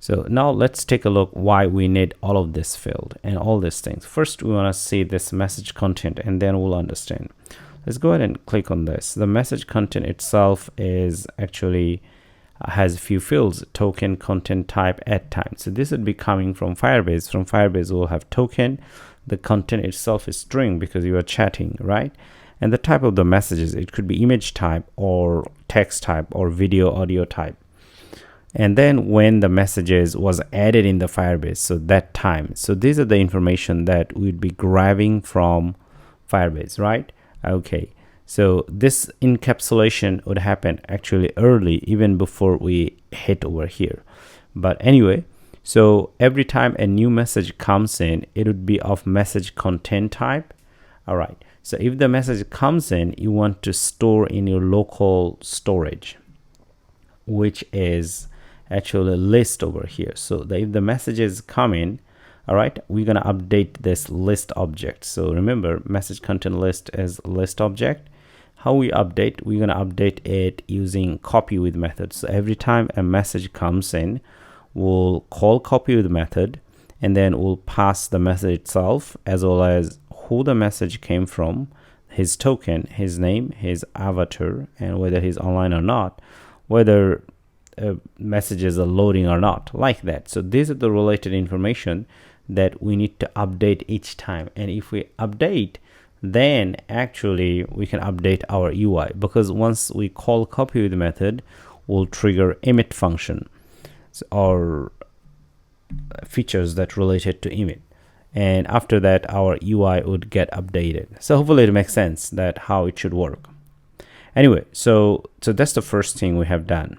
So now let's take a look why we need all of this field and all these things. First, we want to see this message content, and then we'll understand. Let's go ahead and click on this. The message content itself is actually has a few fields: token, content type, add time. So this would be coming from Firebase. From Firebase, we'll have token. The content itself is string because you are chatting, right? And the type of the messages, it could be image type or text type or video audio type. And then when the messages was added in the Firebase, so that time. So these are the information that we'd be grabbing from Firebase, right? Okay, so this encapsulation would happen actually early, even before we hit over here. But anyway, so every time a new message comes in, it would be of message content type. All right, so if the message comes in, you want to store in your local storage, which is actually a list over here. So if the messages come in, all right, we're going to update this list object. So remember, message content list is list object. How we update? We're going to update it using copyWtih method. So every time a message comes in, we'll call copyWtih method, and then we'll pass the message itself, as well as who the message came from, his token, his name, his avatar, and whether he's online or not, whether messages are loading or not, like that. So these are the related information that we need to update each time. And if we update, then actually we can update our UI, because once we call copyWtih method, we'll trigger emit function or features that related to emit, and after that our UI would get updated. So hopefully it makes sense that how it should work. Anyway, so that's the first thing we have done.